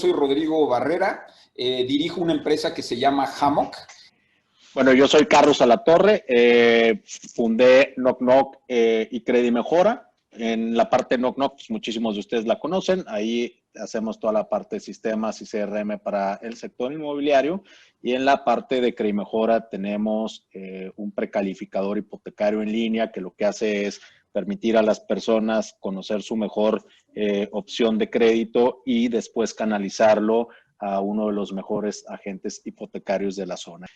soy Rodrigo Barrera, dirijo una empresa que se llama Hammock. Bueno, yo soy Carlos Alatorre, fundé Knock Knock y Credimejora. En la parte de Knock Knock, pues muchísimos de ustedes la conocen. Ahí hacemos toda la parte de sistemas y CRM para el sector inmobiliario. Y en la parte de Credimejora tenemos un precalificador hipotecario en línea que lo que hace es permitir a las personas conocer su mejor opción de crédito y después canalizarlo a uno de los mejores agentes hipotecarios de la zona.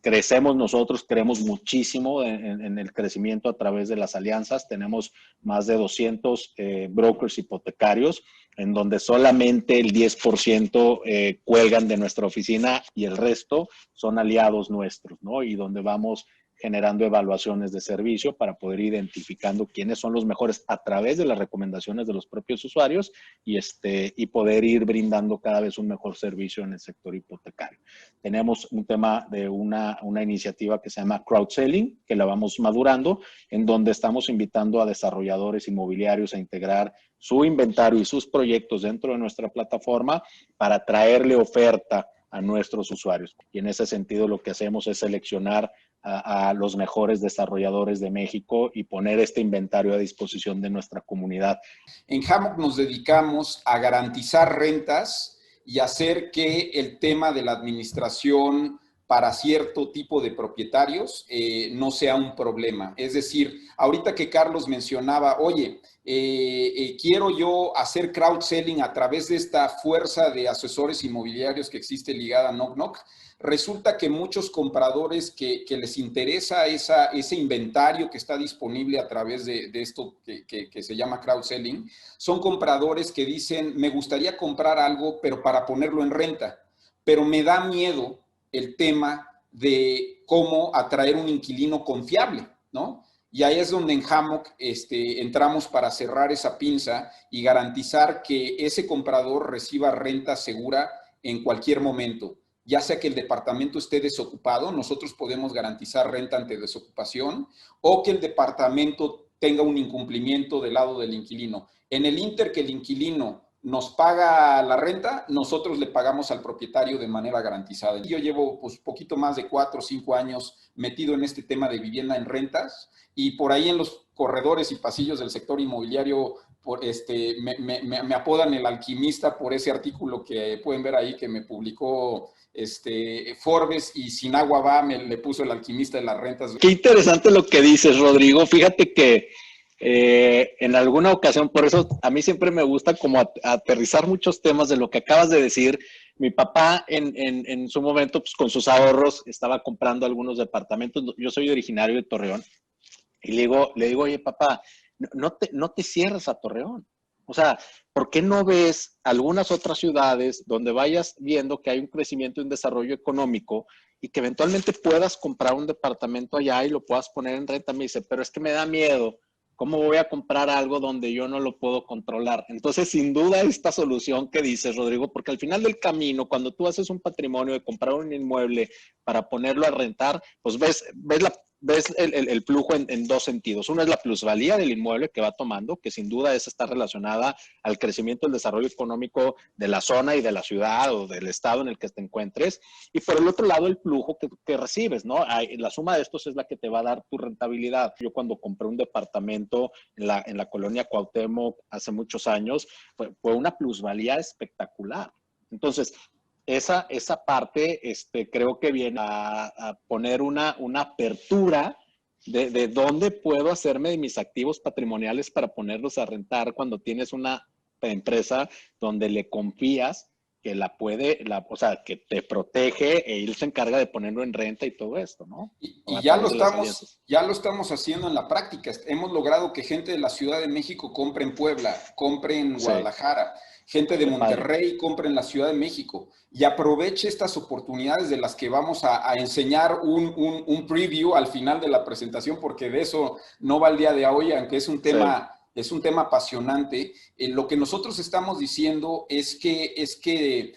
Crecemos nosotros, creemos muchísimo en el crecimiento a través de las alianzas. Tenemos más de 200 brokers hipotecarios, en donde solamente el 10% cuelgan de nuestra oficina y el resto son aliados nuestros, ¿no? Y donde vamos generando evaluaciones de servicio para poder ir identificando quiénes son los mejores a través de las recomendaciones de los propios usuarios y poder ir brindando cada vez un mejor servicio en el sector hipotecario. Tenemos un tema de una iniciativa que se llama crowdselling, que la vamos madurando, en donde estamos invitando a desarrolladores inmobiliarios a integrar su inventario y sus proyectos dentro de nuestra plataforma para traerle oferta a nuestros usuarios. Y en ese sentido lo que hacemos es seleccionar a los mejores desarrolladores de México y poner este inventario a disposición de nuestra comunidad. En Hammock nos dedicamos a garantizar rentas y hacer que el tema de la administración para cierto tipo de propietarios no sea un problema. Es decir, ahorita que Carlos mencionaba, oye, quiero yo hacer crowdselling a través de esta fuerza de asesores inmobiliarios que existe ligada a Knock Knock. Resulta que muchos compradores que les interesa ese inventario que está disponible a través de esto que se llama crowdselling, son compradores que dicen, me gustaría comprar algo, pero para ponerlo en renta, pero me da miedo el tema de cómo atraer un inquilino confiable, ¿no? Y ahí es donde en Hammock entramos para cerrar esa pinza y garantizar que ese comprador reciba renta segura en cualquier momento. Ya sea que el departamento esté desocupado, nosotros podemos garantizar renta ante desocupación, o que el departamento tenga un incumplimiento del lado del inquilino. En el inter que el inquilino nos paga la renta, nosotros le pagamos al propietario de manera garantizada. Yo llevo pues poquito más de 4 o 5 años metido en este tema de vivienda en rentas, y por ahí en los corredores y pasillos del sector inmobiliario me apodan el alquimista por ese artículo que pueden ver ahí que me publicó Forbes, y sin agua va, le puso el alquimista de las rentas. Qué interesante lo que dices, Rodrigo. Fíjate que en alguna ocasión, por eso a mí siempre me gusta como aterrizar muchos temas de lo que acabas de decir. Mi papá en su momento, pues con sus ahorros, estaba comprando algunos departamentos. Yo soy originario de Torreón y le digo, oye, papá, no te cierres a Torreón. O sea, ¿por qué no ves algunas otras ciudades donde vayas viendo que hay un crecimiento y un desarrollo económico y que eventualmente puedas comprar un departamento allá y lo puedas poner en renta? Me dice, pero es que me da miedo. ¿Cómo voy a comprar algo donde yo no lo puedo controlar? Entonces, sin duda, esta solución que dices, Rodrigo, porque al final del camino, cuando tú haces un patrimonio de comprar un inmueble para ponerlo a rentar, pues ves el flujo en dos sentidos. Uno es la plusvalía del inmueble que va tomando, que sin duda esa está relacionada al crecimiento, el desarrollo económico de la zona y de la ciudad o del estado en el que te encuentres. Y por el otro lado, el flujo que recibes, ¿no? La suma de estos es la que te va a dar tu rentabilidad. Yo cuando compré un departamento en la colonia Cuauhtémoc hace muchos años, fue una plusvalía espectacular. Entonces, esa parte creo que viene a poner una apertura de dónde puedo hacerme de mis activos patrimoniales para ponerlos a rentar cuando tienes una empresa donde le confías que o sea, que te protege e él se encarga de ponerlo en renta y todo esto, ¿no? Y ya lo estamos haciendo en la práctica. Hemos logrado que gente de la Ciudad de México compre en Puebla, compre en Guadalajara, gente de Monterrey compre en la Ciudad de México, y aproveche estas oportunidades de las que vamos a enseñar un preview al final de la presentación, porque de eso no va el día de hoy, aunque es un tema... Sí. Es un tema apasionante. Lo que nosotros estamos diciendo es que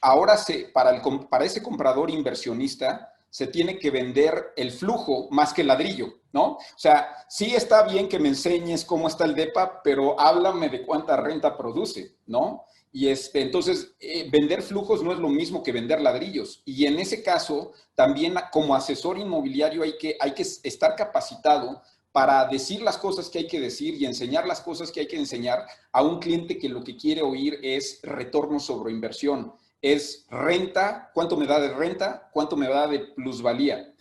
ahora para ese comprador inversionista se tiene que vender el flujo más que el ladrillo, ¿no? O sea, sí está bien que me enseñes cómo está el DEPA, pero háblame de cuánta renta produce, ¿no? Y entonces, vender flujos no es lo mismo que vender ladrillos. Y en ese caso, también como asesor inmobiliario hay que estar capacitado para decir las cosas que hay que decir y enseñar las cosas que hay que enseñar a un cliente que lo que quiere oír es retorno sobre inversión, es renta, cuánto me da de renta, cuánto me da de plusvalía.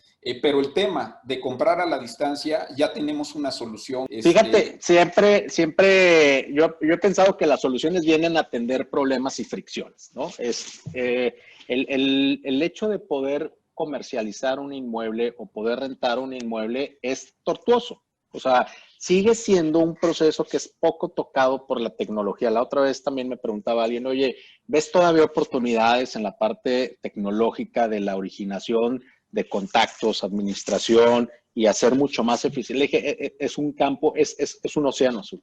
Pero el tema de comprar a la distancia, ya tenemos una solución. Fíjate, siempre yo he pensado que las soluciones vienen a atender problemas y fricciones, ¿no? El hecho de poder comercializar un inmueble o poder rentar un inmueble es tortuoso. O sea, sigue siendo un proceso que es poco tocado por la tecnología. La otra vez también me preguntaba alguien, oye, ¿ves todavía oportunidades en la parte tecnológica de la originación de contactos, administración y hacer mucho más eficiente? Le dije, es un campo, es un océano azul.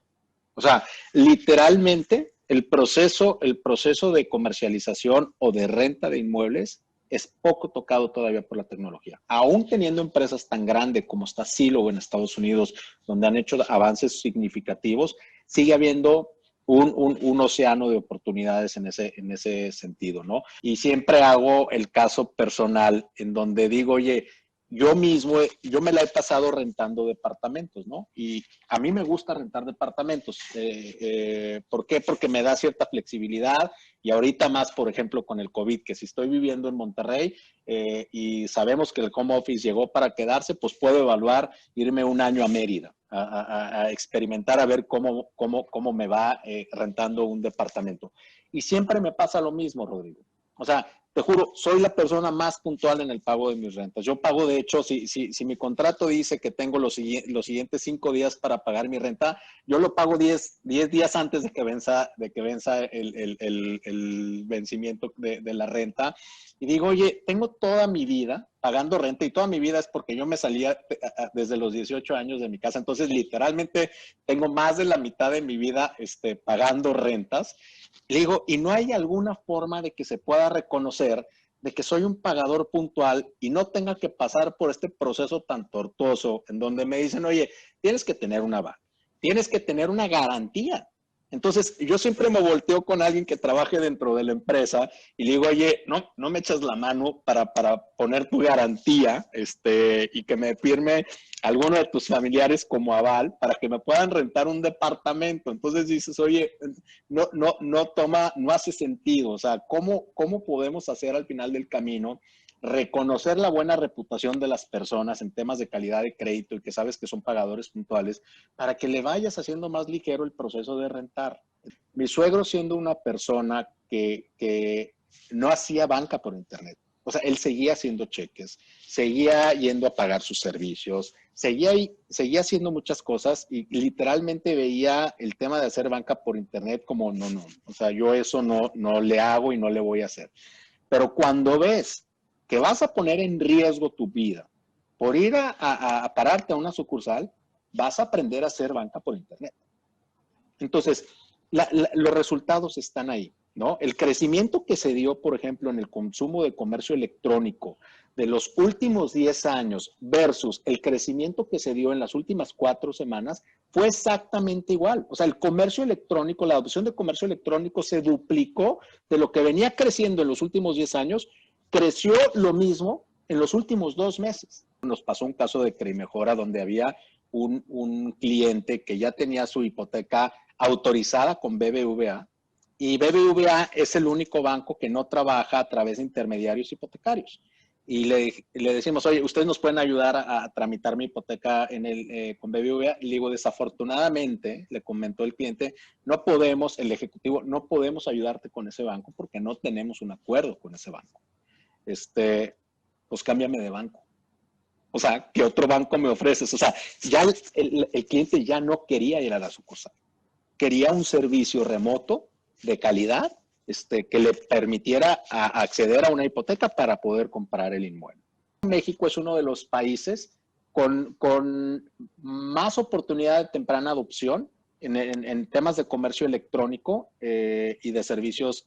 O sea, literalmente el proceso de comercialización o de renta de inmuebles es poco tocado todavía por la tecnología. Aún teniendo empresas tan grandes como está Zillow en Estados Unidos, donde han hecho avances significativos, sigue habiendo un océano de oportunidades en ese sentido, ¿no? Y siempre hago el caso personal en donde digo, oye, yo me la he pasado rentando departamentos, ¿no? Y a mí me gusta rentar departamentos. ¿Por qué? Porque me da cierta flexibilidad y ahorita más, por ejemplo, con el COVID, que si estoy viviendo en Monterrey y sabemos que el home office llegó para quedarse, pues puedo evaluar irme un año a Mérida a experimentar, a ver cómo me va rentando un departamento. Y siempre me pasa lo mismo, Rodrigo. O sea, te juro, soy la persona más puntual en el pago de mis rentas. Yo pago, de hecho, si mi contrato dice que tengo los siguientes 5 días para pagar mi renta, yo lo pago 10 días antes de que venza el vencimiento de la renta. Y digo, oye, tengo toda mi vida pagando renta y toda mi vida es porque yo me salía desde los 18 años de mi casa. Entonces, literalmente, tengo más de la mitad de mi vida pagando rentas. Le digo, ¿y no hay alguna forma de que se pueda reconocer de que soy un pagador puntual y no tenga que pasar por este proceso tan tortuoso en donde me dicen, oye, tienes que tener una banca, tienes que tener una garantía? Entonces, yo siempre me volteo con alguien que trabaje dentro de la empresa y le digo, oye, no me echas la mano para poner tu garantía y que me firme alguno de tus familiares como aval para que me puedan rentar un departamento. Entonces dices, oye, no hace sentido. O sea, ¿cómo podemos hacer al final del camino reconocer la buena reputación de las personas en temas de calidad de crédito y que sabes que son pagadores puntuales para que le vayas haciendo más ligero el proceso de rentar? Mi suegro, siendo una persona que no hacía banca por internet, o sea, él seguía haciendo cheques, seguía yendo a pagar sus servicios, seguía haciendo muchas cosas y literalmente veía el tema de hacer banca por internet como no, o sea, yo eso no le hago y no le voy a hacer. Pero cuando ves que vas a poner en riesgo tu vida por ir a pararte a una sucursal, vas a aprender a hacer banca por internet. Entonces, los resultados están ahí, ¿no? El crecimiento que se dio, por ejemplo, en el consumo de comercio electrónico de los últimos 10 años versus el crecimiento que se dio en las últimas 4 semanas fue exactamente igual. O sea, el comercio electrónico, la adopción de comercio electrónico se duplicó de lo que venía creciendo en los últimos 10 años, creció lo mismo en los últimos 2 meses. Nos pasó un caso de Credimejora donde había un cliente que ya tenía su hipoteca autorizada con BBVA y BBVA es el único banco que no trabaja a través de intermediarios hipotecarios. Y le decimos, oye, ¿ustedes nos pueden ayudar a tramitar mi hipoteca con BBVA? Y le digo, desafortunadamente, le comentó el cliente, no podemos, el ejecutivo, no podemos ayudarte con ese banco porque no tenemos un acuerdo con ese banco. Pues cámbiame de banco. O sea, ¿qué otro banco me ofreces? O sea, ya el cliente ya no quería ir a la sucursal. Quería un servicio remoto de calidad que le permitiera acceder a una hipoteca para poder comprar el inmueble. México es uno de los países con más oportunidad de temprana adopción en temas de comercio electrónico y de servicios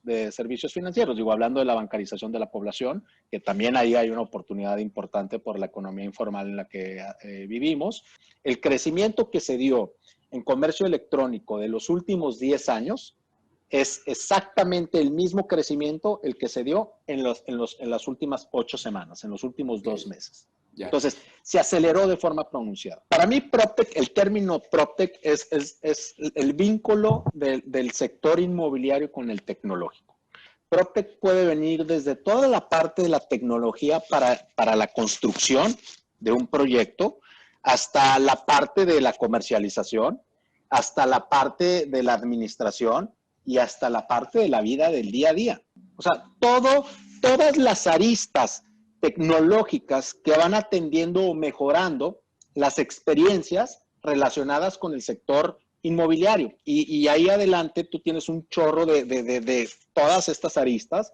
financieros. Digo, hablando de la bancarización de la población, que también ahí hay una oportunidad importante por la economía informal en la que vivimos. El crecimiento que se dio en comercio electrónico de los últimos 10 años es exactamente el mismo crecimiento el que se dio en las últimas 8 semanas, en los últimos 2 meses. Ya. Entonces, se aceleró de forma pronunciada. Para mí, PropTech, el término PropTech es el vínculo del sector inmobiliario con el tecnológico. PropTech puede venir desde toda la parte de la tecnología para la construcción de un proyecto, hasta la parte de la comercialización, hasta la parte de la administración y hasta la parte de la vida del día a día. O sea, todas las aristas tecnológicas que van atendiendo o mejorando las experiencias relacionadas con el sector inmobiliario. Y ahí adelante tú tienes un chorro de todas estas aristas,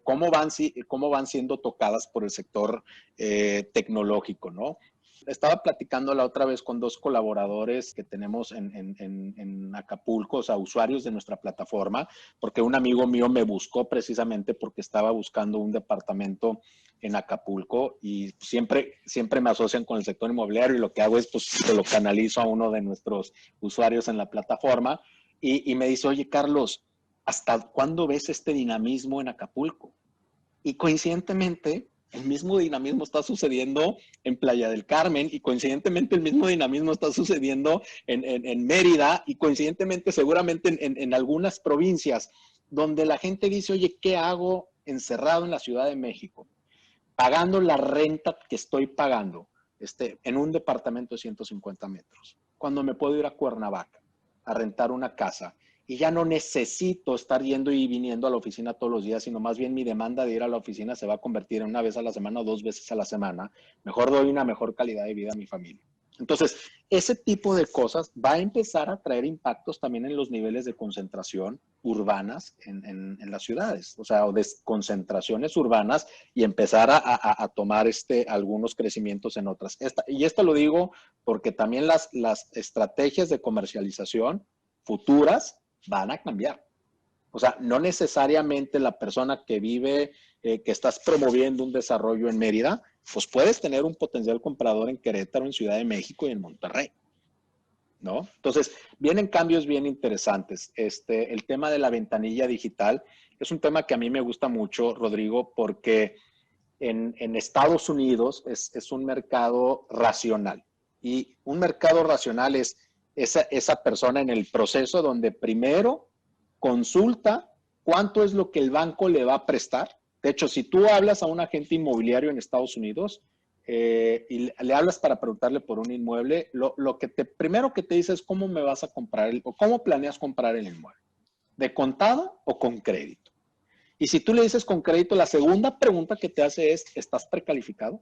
cómo van siendo tocadas por el sector tecnológico, ¿no? Estaba platicando la otra vez con 2 colaboradores que tenemos en Acapulco, o sea, usuarios de nuestra plataforma, porque un amigo mío me buscó precisamente porque estaba buscando un departamento en Acapulco y siempre me asocian con el sector inmobiliario y lo que hago es, pues, se lo canalizo a uno de nuestros usuarios en la plataforma y me dice, oye, Carlos, ¿hasta cuándo ves este dinamismo en Acapulco? Y coincidentemente, el mismo dinamismo está sucediendo en Playa del Carmen y coincidentemente el mismo dinamismo está sucediendo en Mérida y coincidentemente seguramente en algunas provincias donde la gente dice, oye, ¿qué hago encerrado en la Ciudad de México? Pagando la renta que estoy pagando en un departamento de 150 metros, cuando me puedo ir a Cuernavaca a rentar una casa y ya no necesito estar yendo y viniendo a la oficina todos los días, sino más bien mi demanda de ir a la oficina se va a convertir en 1 vez a la semana o 2 veces a la semana. Mejor doy una mejor calidad de vida a mi familia. Entonces, ese tipo de cosas va a empezar a traer impactos también en los niveles de concentración urbanas en las ciudades, o sea, o de concentraciones urbanas y empezar a tomar algunos crecimientos en otras. Y esto lo digo porque también las estrategias de comercialización futuras van a cambiar. O sea, no necesariamente la persona que vive, que estás promoviendo un desarrollo en Mérida, pues puedes tener un potencial comprador en Querétaro, en Ciudad de México y en Monterrey, ¿no? Entonces, vienen cambios bien interesantes. El tema de la ventanilla digital es un tema que a mí me gusta mucho, Rodrigo, porque en Estados Unidos es un mercado racional. Y un mercado racional es esa persona en el proceso donde primero consulta cuánto es lo que el banco le va a prestar. De hecho, si tú hablas a un agente inmobiliario en Estados Unidos y le hablas para preguntarle por un inmueble, lo que primero que te dice es cómo me vas a comprar o cómo planeas comprar el inmueble. ¿De contado o con crédito? Y si tú le dices con crédito, la segunda pregunta que te hace es, ¿estás precalificado?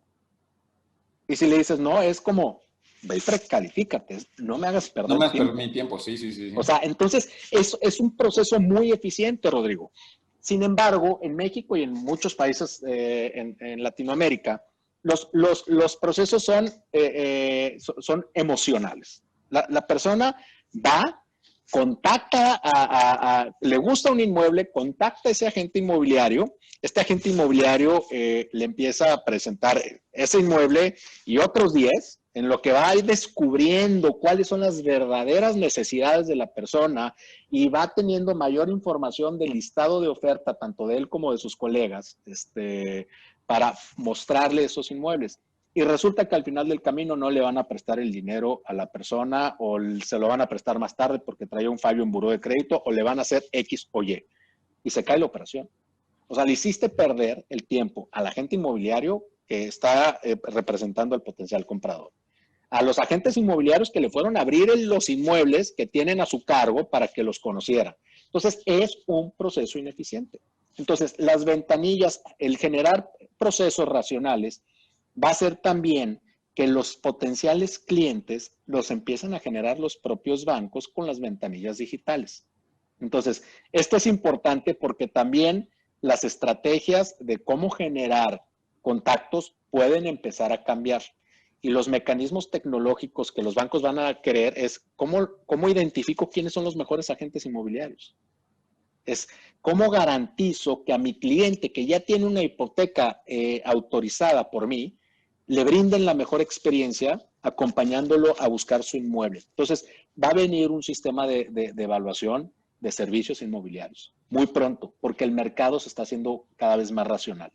Y si le dices, no, es como, ve y precalifícate, no me hagas perder No me has tiempo. perdido mi tiempo, sí, sí, sí. O sea, entonces es un proceso muy eficiente, Rodrigo. Sin embargo, en México y en muchos países en Latinoamérica, los procesos son emocionales. La persona va, contacta, le gusta un inmueble, contacta a ese agente inmobiliario, este agente inmobiliario le empieza a presentar ese inmueble y otros 10, en lo que va a ir descubriendo cuáles son las verdaderas necesidades de la persona y va teniendo mayor información del listado de oferta, tanto de él como de sus colegas, para mostrarle esos inmuebles. Y resulta que al final del camino no le van a prestar el dinero a la persona o se lo van a prestar más tarde porque traía un fallo en buró de crédito o le van a hacer X o Y. Y se cae la operación. O sea, le hiciste perder el tiempo al agente inmobiliario que está representando al potencial comprador, a los agentes inmobiliarios que le fueron a abrir los inmuebles que tienen a su cargo para que los conocieran. Entonces, es un proceso ineficiente. Entonces, las ventanillas, el generar procesos racionales, va a ser también que los potenciales clientes los empiezan a generar los propios bancos con las ventanillas digitales. Entonces, esto es importante porque también las estrategias de cómo generar contactos pueden empezar a cambiar. Y los mecanismos tecnológicos que los bancos van a querer es cómo identifico quiénes son los mejores agentes inmobiliarios. Es cómo garantizo que a mi cliente que ya tiene una hipoteca autorizada por mí, le brinden la mejor experiencia acompañándolo a buscar su inmueble. Entonces, va a venir un sistema de evaluación de servicios inmobiliarios. Muy pronto, porque el mercado se está haciendo cada vez más racional.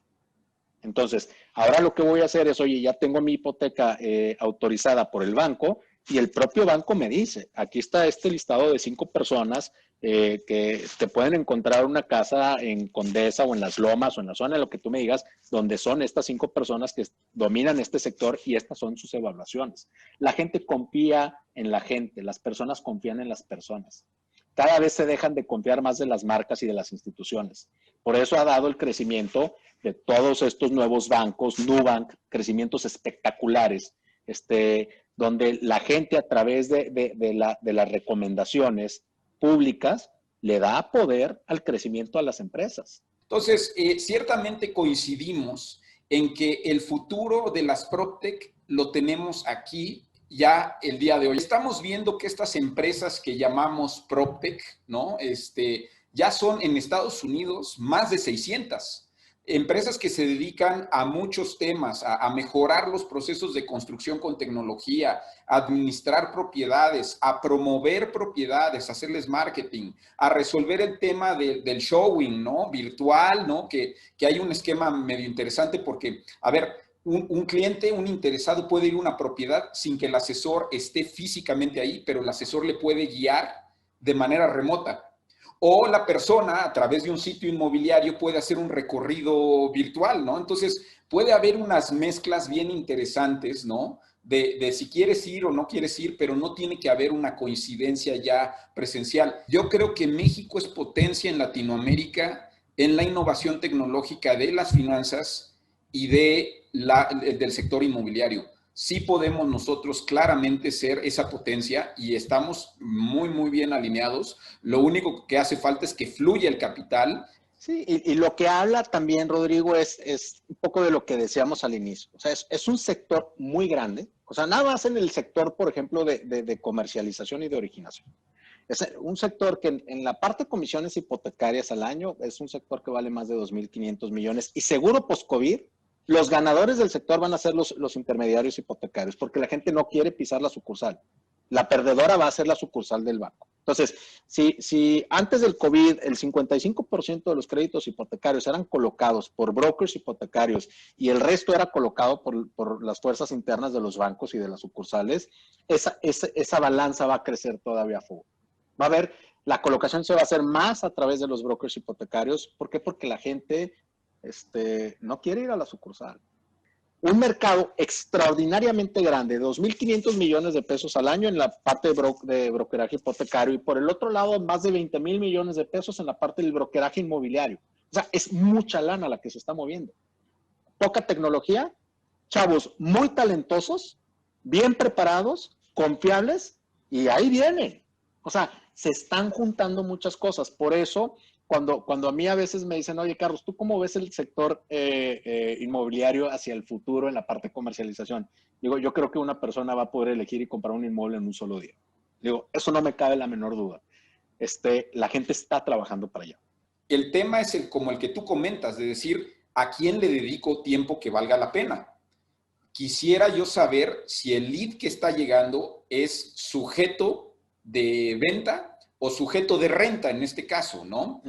Entonces, ahora lo que voy a hacer es, oye, ya tengo mi hipoteca autorizada por el banco y el propio banco me dice, aquí está este listado de 5 personas que te pueden encontrar una casa en Condesa o en Las Lomas o en la zona, lo que tú me digas, donde son estas 5 personas que dominan este sector y estas son sus evaluaciones. La gente confía en la gente, las personas confían en las personas. Cada vez se dejan de confiar más de las marcas y de las instituciones. Por eso ha dado el crecimiento de todos estos nuevos bancos, Nubank, crecimientos espectaculares, donde la gente a través de las recomendaciones públicas le da poder al crecimiento a las empresas. Entonces, ciertamente coincidimos en que el futuro de las PropTech lo tenemos aquí ya el día de hoy. Estamos viendo que estas empresas que llamamos PropTech, ¿no? Ya son en Estados Unidos más de 600. Empresas que se dedican a muchos temas, a mejorar los procesos de construcción con tecnología, a administrar propiedades, a promover propiedades, a hacerles marketing, a resolver el tema del showing, ¿no? Virtual, ¿no? Que hay un esquema medio interesante porque, a ver, un cliente, un interesado puede ir a una propiedad sin que el asesor esté físicamente ahí, pero el asesor le puede guiar de manera remota. O la persona, a través de un sitio inmobiliario, puede hacer un recorrido virtual, ¿no? Entonces, puede haber unas mezclas bien interesantes, ¿no? De si quieres ir o no quieres ir, pero no tiene que haber una coincidencia ya presencial. Yo creo que México es potencia en Latinoamérica en la innovación tecnológica de las finanzas y del sector inmobiliario. Sí podemos nosotros claramente ser esa potencia y estamos muy, muy bien alineados. Lo único que hace falta es que fluya el capital. Sí, y lo que habla también, Rodrigo, es un poco de lo que decíamos al inicio. O sea, es un sector muy grande. O sea, nada más en el sector, por ejemplo, de comercialización y de originación. Es un sector que en la parte de comisiones hipotecarias al año es un sector que vale más de 2.500 millones. Y seguro post-COVID, los ganadores del sector van a ser los intermediarios hipotecarios, porque la gente no quiere pisar la sucursal. La perdedora va a ser la sucursal del banco. Entonces, si antes del COVID el 55% de los créditos hipotecarios eran colocados por brokers hipotecarios y el resto era colocado por las fuerzas internas de los bancos y de las sucursales, esa balanza va a crecer todavía a favor. Va a haber, la colocación se va a hacer más a través de los brokers hipotecarios. ¿Por qué? Porque la gente no quiere ir a la sucursal. Un mercado extraordinariamente grande, 2.500 millones de pesos al año en la parte de brokeraje hipotecario y por el otro lado más de 20,000 millones de pesos en la parte del brokeraje inmobiliario. O sea, es mucha lana la que se está moviendo. Poca tecnología, chavos muy talentosos, bien preparados, confiables y ahí vienen. O sea, se están juntando muchas cosas. Por eso, cuando a mí a veces me dicen, oye, Carlos, ¿tú cómo ves el sector inmobiliario hacia el futuro en la parte de comercialización? Digo, yo creo que una persona va a poder elegir y comprar un inmueble en un solo día. Digo, eso no me cabe la menor duda. La gente está trabajando para allá. El tema es como el que tú comentas, de decir, ¿a quién le dedico tiempo que valga la pena? Quisiera yo saber si el lead que está llegando es sujeto de venta o sujeto de renta en este caso, ¿no?